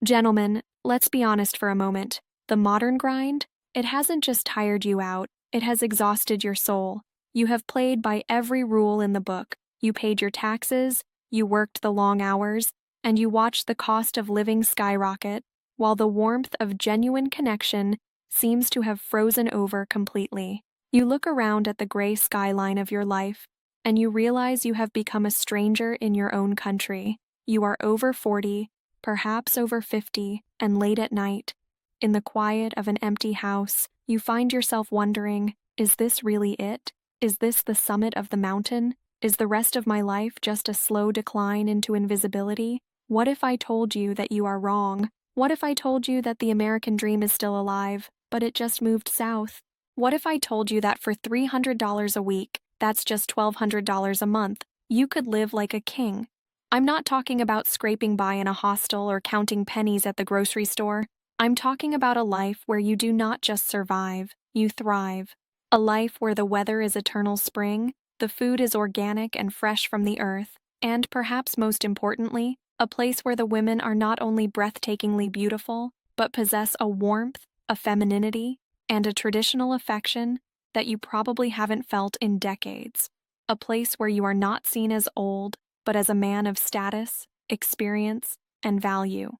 Gentlemen, let's be honest for a moment. The modern grind? It hasn't just tired you out, it has exhausted your soul. You have played by every rule in the book. You paid your taxes, you worked the long hours, and you watched the cost of living skyrocket, while the warmth of genuine connection seems to have frozen over completely. You look around at the gray skyline of your life, and you realize you have become a stranger in your own country. You are over 40, perhaps over 50, and late at night, in the quiet of an empty house, you find yourself wondering, is this really it? Is this the summit of the mountain? Is the rest of my life just a slow decline into invisibility? What if I told you that you are wrong? What if I told you that the American dream is still alive, but it just moved south? What if I told you that for $300 a week, that's just $1,200 a month, you could live like a king? I'm not talking about scraping by in a hostel or counting pennies at the grocery store. I'm talking about a life where you do not just survive, you thrive. A life where the weather is eternal spring, the food is organic and fresh from the earth, and perhaps most importantly, a place where the women are not only breathtakingly beautiful, but possess a warmth, a femininity, and a traditional affection that you probably haven't felt in decades. A place where you are not seen as old, but as a man of status, experience, and value.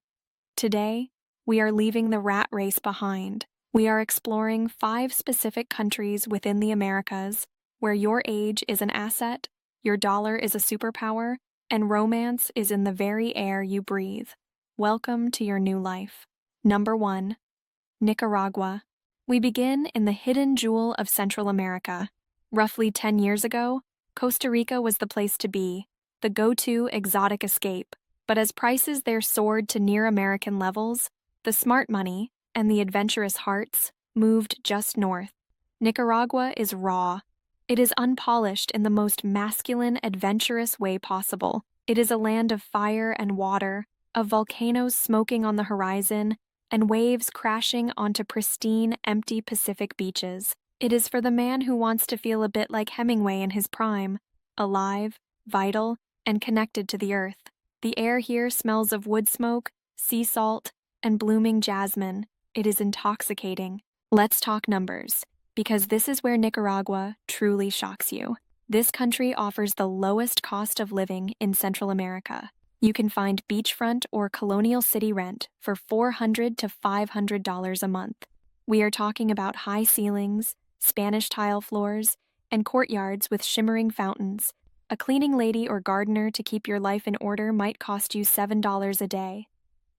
Today, we are leaving the rat race behind. We are exploring 5 specific countries within the Americas where your age is an asset, your dollar is a superpower, and romance is in the very air you breathe. Welcome to your new life. Number 1. Nicaragua. We begin in the hidden jewel of Central America. Roughly 10 years ago, Costa Rica was the place to be, the go-to exotic escape. But as prices there soared to near American levels, the smart money and the adventurous hearts moved just north. Nicaragua is raw. It is unpolished in the most masculine, adventurous way possible. It is a land of fire and water, of volcanoes smoking on the horizon, and waves crashing onto pristine, empty Pacific beaches. It is for the man who wants to feel a bit like Hemingway in his prime, alive, vital, and connected to the earth. The air here smells of wood smoke, sea salt, and blooming jasmine. It is intoxicating. Let's talk numbers, because this is where Nicaragua truly shocks you. This country offers the lowest cost of living in Central America. You can find beachfront or colonial city rent for $400 to $500 a month. We are talking about high ceilings, Spanish tile floors, and courtyards with shimmering fountains. A cleaning lady or gardener to keep your life in order might cost you $7 a day.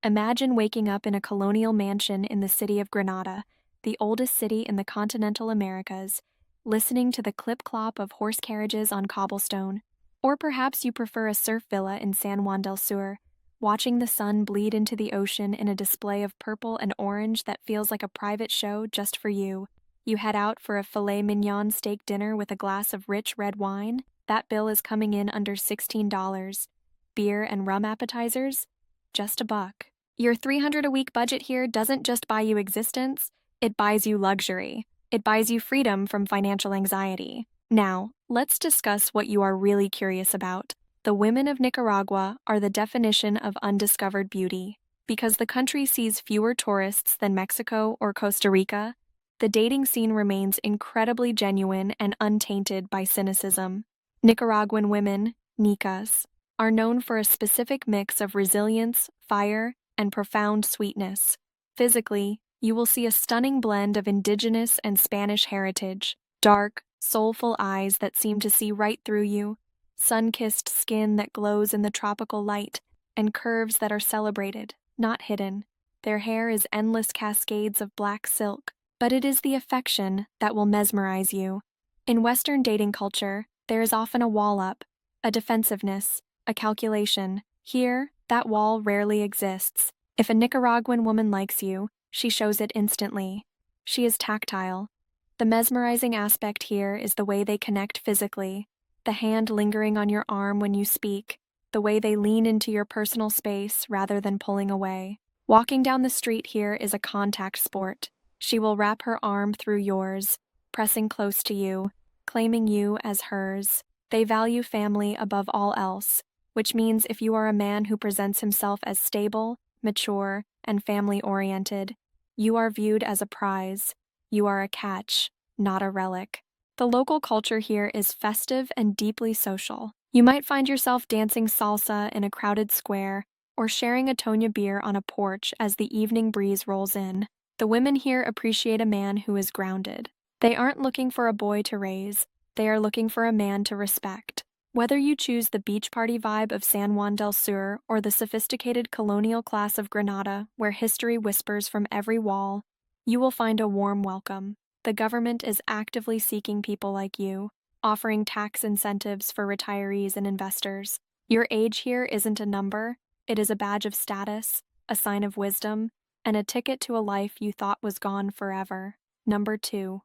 Imagine waking up in a colonial mansion in the city of Granada, the oldest city in the continental Americas, listening to the clip-clop of horse carriages on cobblestone. Or perhaps you prefer a surf villa in San Juan del Sur, watching the sun bleed into the ocean in a display of purple and orange that feels like a private show just for you. You head out for a filet mignon steak dinner with a glass of rich red wine. That bill is coming in under $16. Beer and rum appetizers? Just $1. Your $300 a week budget here doesn't just buy you existence, it buys you luxury. It buys you freedom from financial anxiety. Now, let's discuss what you are really curious about. The women of Nicaragua are the definition of undiscovered beauty. Because the country sees fewer tourists than Mexico or Costa Rica, the dating scene remains incredibly genuine and untainted by cynicism. Nicaraguan women, Nicas, are known for a specific mix of resilience, fire, and profound sweetness. Physically, you will see a stunning blend of indigenous and Spanish heritage, dark, soulful eyes that seem to see right through you, sun-kissed skin that glows in the tropical light, and curves that are celebrated, not hidden. Their hair is endless cascades of black silk, but it is the affection that will mesmerize you. In Western dating culture, there is often a wall up, a defensiveness, a calculation. Here, that wall rarely exists. If a Nicaraguan woman likes you, she shows it instantly. She is tactile. The mesmerizing aspect here is the way they connect physically, the hand lingering on your arm when you speak, the way they lean into your personal space rather than pulling away. Walking down the street here is a contact sport. She will wrap her arm through yours, pressing close to you, claiming you as hers. They value family above all else, which means if you are a man who presents himself as stable, mature, and family-oriented. You are viewed as a prize. You are a catch, not a relic. The local culture here is festive and deeply social. You might find yourself dancing salsa in a crowded square or sharing a Tonya beer on a porch as the evening breeze rolls in. The women here appreciate a man who is grounded. They aren't looking for a boy to raise, they are looking for a man to respect. Whether you choose the beach party vibe of San Juan del Sur or the sophisticated colonial class of Granada, where history whispers from every wall, you will find a warm welcome. The government is actively seeking people like you, offering tax incentives for retirees and investors. Your age here isn't a number, it is a badge of status, a sign of wisdom, and a ticket to a life you thought was gone forever. Number 2.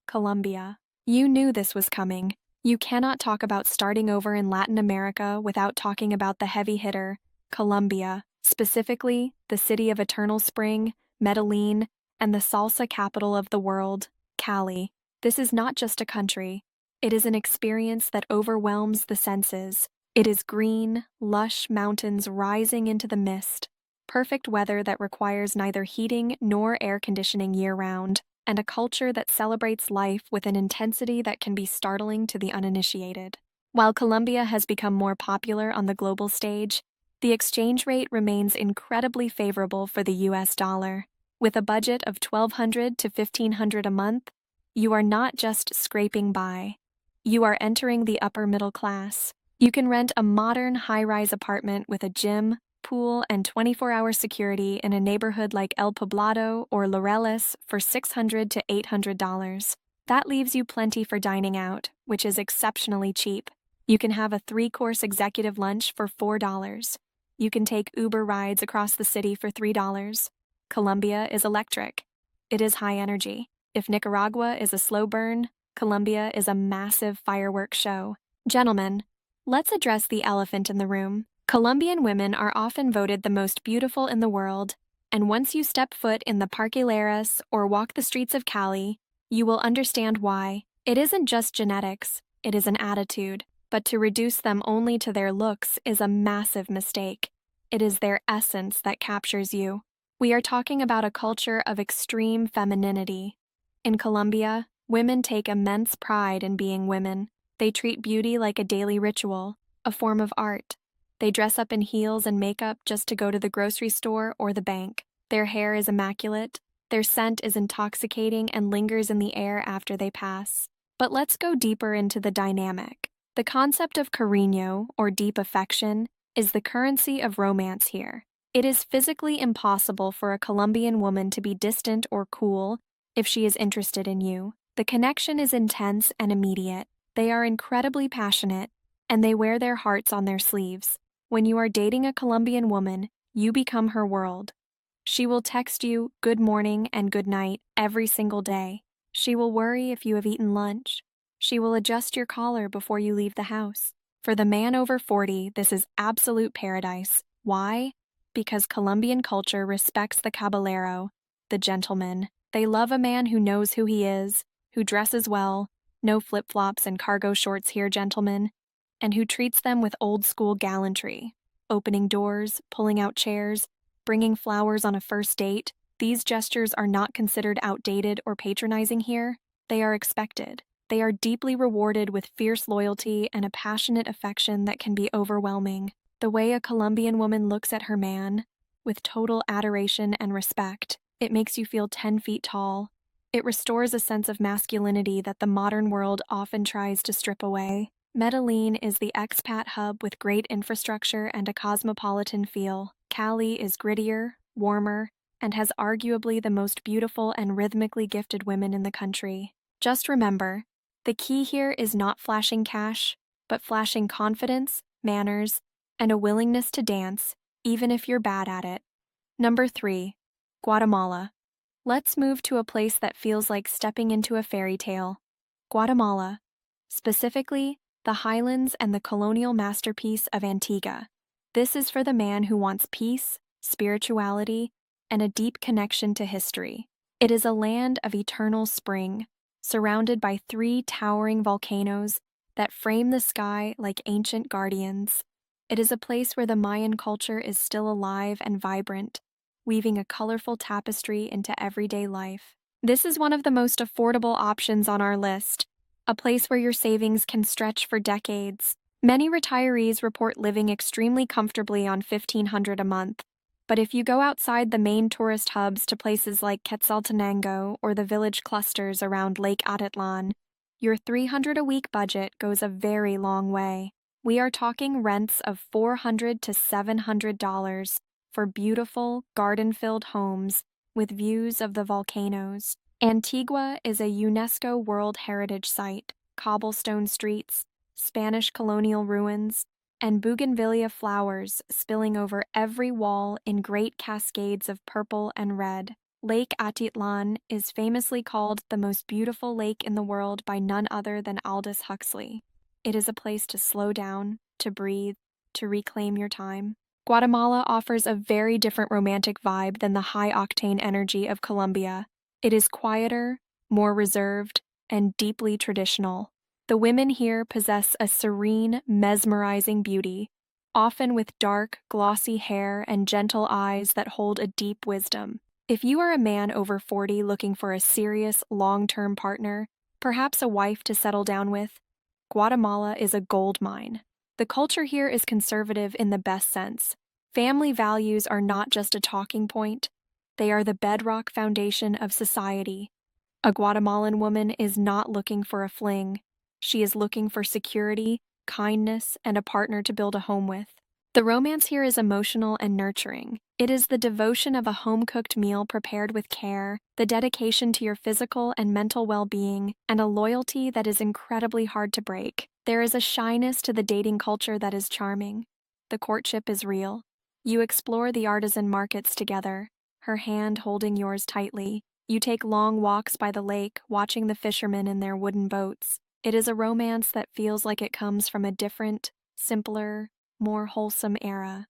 Colombia. You knew this was coming. You cannot talk about starting over in Latin America without talking about the heavy hitter, Colombia, specifically the city of eternal spring, Medellin, and the salsa capital of the world, Cali. This is not just a country. It is an experience that overwhelms the senses. It is green, lush mountains rising into the mist, perfect weather that requires neither heating nor air conditioning year-round, and a culture that celebrates life with an intensity that can be startling to the uninitiated. While Colombia has become more popular on the global stage, the exchange rate remains incredibly favorable for the US dollar. With a budget of $1,200 to $1,500 a month, you are not just scraping by. You are entering the upper middle class. You can rent a modern high-rise apartment with a gym, pool, and 24-hour security in a neighborhood like El Poblado or Laureles for $600 to $800. That leaves you plenty for dining out, which is exceptionally cheap. You can have a 3-course executive lunch for $4. You can take Uber rides across the city for $3. Colombia is electric. It is high energy. If Nicaragua is a slow burn, Colombia is a massive fireworks show. Gentlemen, let's address the elephant in the room. Colombian women are often voted the most beautiful in the world, and once you step foot in the Parqueleras or walk the streets of Cali, you will understand why. It isn't just genetics, it is an attitude, but to reduce them only to their looks is a massive mistake. It is their essence that captures you. We are talking about a culture of extreme femininity. In Colombia, women take immense pride in being women. They treat beauty like a daily ritual, a form of art. They dress up in heels and makeup just to go to the grocery store or the bank. Their hair is immaculate. Their scent is intoxicating and lingers in the air after they pass. But let's go deeper into the dynamic. The concept of cariño, or deep affection, is the currency of romance here. It is physically impossible for a Colombian woman to be distant or cool if she is interested in you. The connection is intense and immediate. They are incredibly passionate, and they wear their hearts on their sleeves. When you are dating a Colombian woman, you become her world. She will text you good morning and good night every single day. She will worry if you have eaten lunch. She will adjust your collar before you leave the house. For the man over 40, this is absolute paradise. Why? Because Colombian culture respects the caballero, the gentleman. They love a man who knows who he is, who dresses well, no flip-flops and cargo shorts here, gentlemen, and who treats them with old-school gallantry, opening doors, pulling out chairs, bringing flowers on a first date. These gestures are not considered outdated or patronizing here. They are expected. They are deeply rewarded with fierce loyalty and a passionate affection that can be overwhelming. The way a Colombian woman looks at her man, with total adoration and respect, it makes you feel 10 feet tall. It restores a sense of masculinity that the modern world often tries to strip away. Medellin is the expat hub with great infrastructure and a cosmopolitan feel. Cali is grittier, warmer, and has arguably the most beautiful and rhythmically gifted women in the country. Just remember, the key here is not flashing cash, but flashing confidence, manners, and a willingness to dance, even if you're bad at it. Number 3. Guatemala. Let's move to a place that feels like stepping into a fairy tale. Guatemala. Specifically, the highlands and the colonial masterpiece of Antigua. This is for the man who wants peace, spirituality, and a deep connection to history. It is a land of eternal spring, surrounded by 3 towering volcanoes that frame the sky like ancient guardians. It is a place where the Mayan culture is still alive and vibrant, weaving a colorful tapestry into everyday life. This is one of the most affordable options on our list, a place where your savings can stretch for decades. Many retirees report living extremely comfortably on $1,500 a month. But if you go outside the main tourist hubs to places like Quetzaltenango or the village clusters around Lake Atitlan, your $300 a week budget goes a very long way. We are talking rents of $400 to $700 for beautiful, garden-filled homes with views of the volcanoes. Antigua is a UNESCO World Heritage Site. Cobblestone streets, Spanish colonial ruins, and bougainvillea flowers spilling over every wall in great cascades of purple and red. Lake Atitlan is famously called the most beautiful lake in the world by none other than Aldous Huxley. It is a place to slow down, to breathe, to reclaim your time. Guatemala offers a very different romantic vibe than the high-octane energy of Colombia. It is quieter, more reserved, and deeply traditional. The women here possess a serene, mesmerizing beauty, often with dark, glossy hair and gentle eyes that hold a deep wisdom. If you are a man over 40 looking for a serious, long-term partner, perhaps a wife to settle down with, Guatemala is a gold mine. The culture here is conservative in the best sense. Family values are not just a talking point, they are the bedrock foundation of society. A Guatemalan woman is not looking for a fling. She is looking for security, kindness, and a partner to build a home with. The romance here is emotional and nurturing. It is the devotion of a home-cooked meal prepared with care, the dedication to your physical and mental well-being, and a loyalty that is incredibly hard to break. There is a shyness to the dating culture that is charming. The courtship is real. You explore the artisan markets together, her hand holding yours tightly. You take long walks by the lake, watching the fishermen in their wooden boats. It is a romance that feels like it comes from a different, simpler, more wholesome era.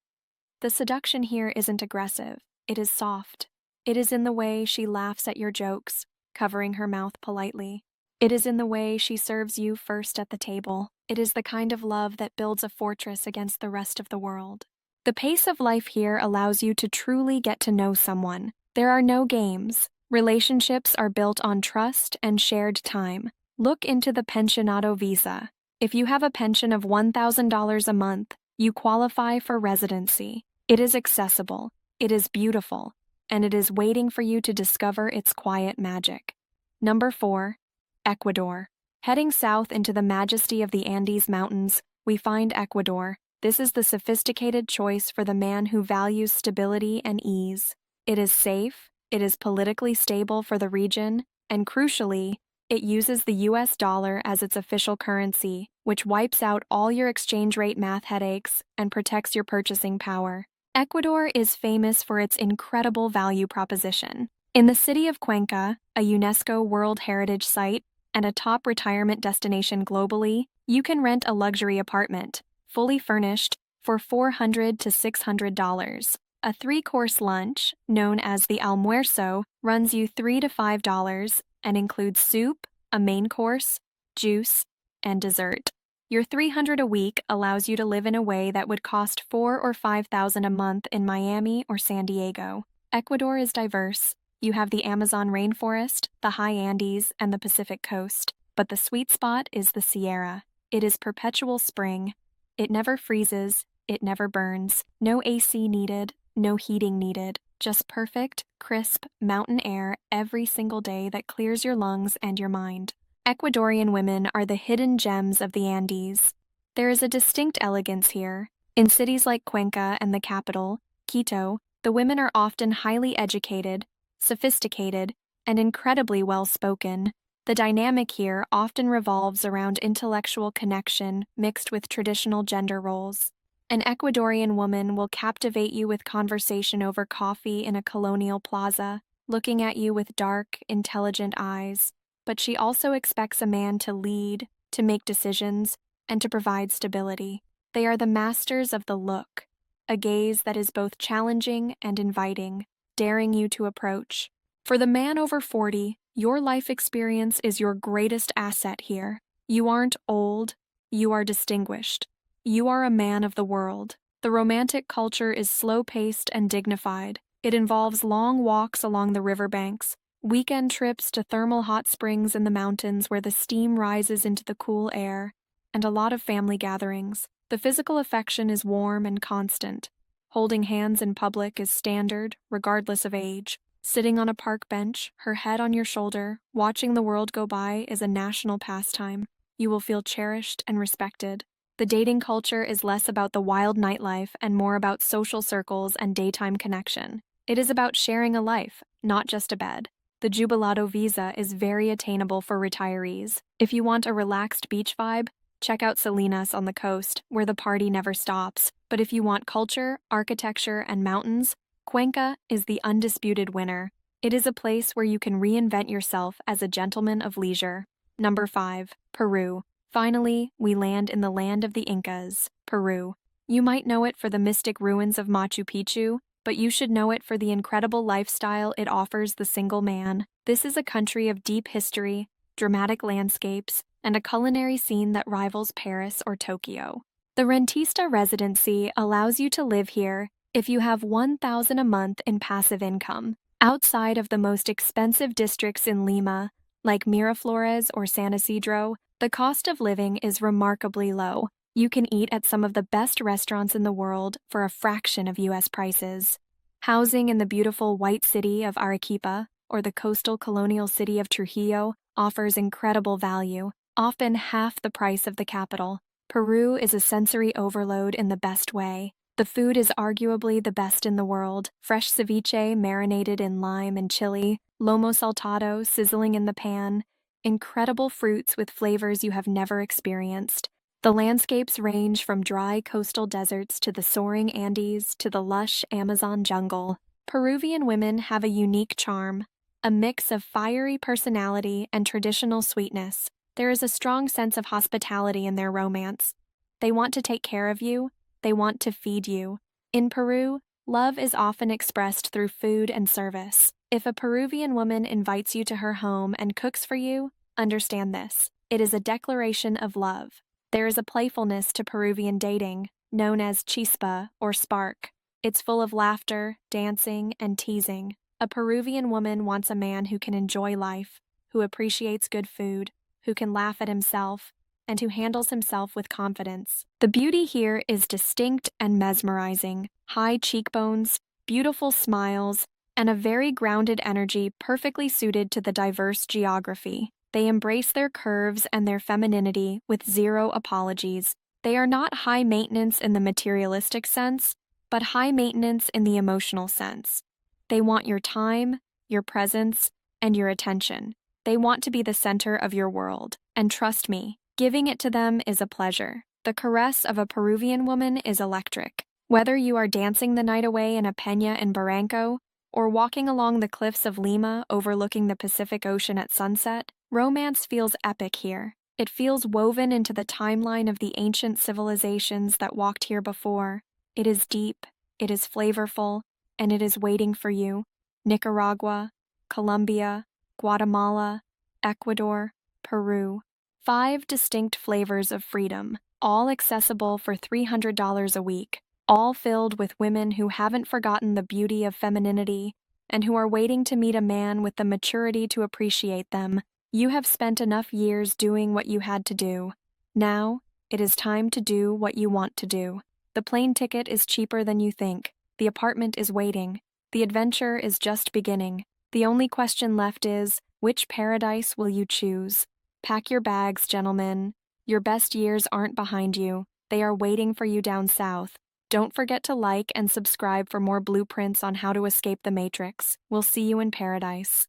The seduction here isn't aggressive, it is soft. It is in the way she laughs at your jokes, covering her mouth politely. It is in the way she serves you first at the table. It is the kind of love that builds a fortress against the rest of the world. The pace of life here allows you to truly get to know someone. There are no games. Relationships are built on trust and shared time. Look into the pensionado visa. If you have a pension of $1,000 a month, you qualify for residency. It is accessible, it is beautiful, and it is waiting for you to discover its quiet magic. Number 4. Ecuador. Heading south into the majesty of the Andes Mountains, we find Ecuador. This is the sophisticated choice for the man who values stability and ease. It is safe, it is politically stable for the region, and crucially, it uses the US dollar as its official currency, which wipes out all your exchange rate math headaches and protects your purchasing power. Ecuador is famous for its incredible value proposition. In the city of Cuenca, a UNESCO World Heritage Site and a top retirement destination globally, you can rent a luxury apartment, fully furnished, for $400 to $600. A 3-course lunch, known as the almuerzo, runs you $3 to $5 and includes soup, a main course, juice, and dessert. Your $300 a week allows you to live in a way that would cost $4,000 or $5,000 a month in Miami or San Diego. Ecuador is diverse. You have the Amazon rainforest, the high Andes, and the Pacific coast. But the sweet spot is the Sierra. It is perpetual spring. It never freezes. It never burns. No AC needed. No heating needed. Just perfect, crisp, mountain air every single day that clears your lungs and your mind. Ecuadorian women are the hidden gems of the Andes. There is a distinct elegance here. In cities like Cuenca and the capital, Quito, the women are often highly educated, sophisticated, and incredibly well-spoken. The dynamic here often revolves around intellectual connection mixed with traditional gender roles. An Ecuadorian woman will captivate you with conversation over coffee in a colonial plaza, looking at you with dark, intelligent eyes. But she also expects a man to lead, to make decisions, and to provide stability. They are the masters of the look, a gaze that is both challenging and inviting, daring you to approach. For the man over 40, your life experience is your greatest asset here. You aren't old, you are distinguished. You are a man of the world. The romantic culture is slow-paced and dignified. It involves long walks along the riverbanks, weekend trips to thermal hot springs in the mountains where the steam rises into the cool air, and a lot of family gatherings. The physical affection is warm and constant. Holding hands in public is standard, regardless of age. Sitting on a park bench, her head on your shoulder, watching the world go by is a national pastime. You will feel cherished and respected. The dating culture is less about the wild nightlife and more about social circles and daytime connection. It is about sharing a life, not just a bed. The Jubilado visa is very attainable for retirees. If you want a relaxed beach vibe, check out Salinas on the coast, where the party never stops. But if you want culture, architecture, and mountains, Cuenca is the undisputed winner. It is a place where you can reinvent yourself as a gentleman of leisure. Number 5. Peru. Finally, we land in the land of the Incas, Peru. You might know it for the mystic ruins of Machu Picchu, but you should know it for the incredible lifestyle it offers the single man. This is a country of deep history, dramatic landscapes, and a culinary scene that rivals Paris or Tokyo. The rentista residency allows you to live here if you have $1,000 a month in passive income. Outside of the most expensive districts in Lima, like Miraflores or San Isidro, the cost of living is remarkably low. You can eat at some of the best restaurants in the world for a fraction of U.S. prices. Housing in the beautiful white city of Arequipa or the coastal colonial city of Trujillo offers incredible value, often half the price of the capital. Peru is a sensory overload in the best way. The food is arguably the best in the world. Fresh ceviche marinated in lime and chili, lomo saltado sizzling in the pan, incredible fruits with flavors you have never experienced. The landscapes range from dry coastal deserts to the soaring Andes to the lush Amazon jungle. Peruvian women have a unique charm, a mix of fiery personality and traditional sweetness. There is a strong sense of hospitality in their romance. They want to take care of you. They want to feed you. In Peru, love is often expressed through food and service. If a Peruvian woman invites you to her home and cooks for you, understand this. It is a declaration of love. There is a playfulness to Peruvian dating, known as chispa or spark. It's full of laughter, dancing, and teasing. A Peruvian woman wants a man who can enjoy life, who appreciates good food, who can laugh at himself, and who handles himself with confidence. The beauty here is distinct and mesmerizing. High cheekbones, beautiful smiles, and a very grounded energy perfectly suited to the diverse geography. They embrace their curves and their femininity with zero apologies. They are not high maintenance in the materialistic sense, but high maintenance in the emotional sense. They want your time, your presence, and your attention. They want to be the center of your world. And trust me, giving it to them is a pleasure. The caress of a Peruvian woman is electric. Whether you are dancing the night away in a peña in Barranco, or walking along the cliffs of Lima overlooking the Pacific Ocean at sunset, romance feels epic here. It feels woven into the timeline of the ancient civilizations that walked here before. It is deep, it is flavorful, and it is waiting for you. Nicaragua, Colombia, Guatemala, Ecuador, Peru. 5 distinct flavors of freedom, all accessible for $300 a week, all filled with women who haven't forgotten the beauty of femininity and who are waiting to meet a man with the maturity to appreciate them. You have spent enough years doing what you had to do. Now, it is time to do what you want to do. The plane ticket is cheaper than you think. The apartment is waiting. The adventure is just beginning. The only question left is, which paradise will you choose? Pack your bags, gentlemen. Your best years aren't behind you. They are waiting for you down south. Don't forget to like and subscribe for more blueprints on how to escape the Matrix. We'll see you in paradise.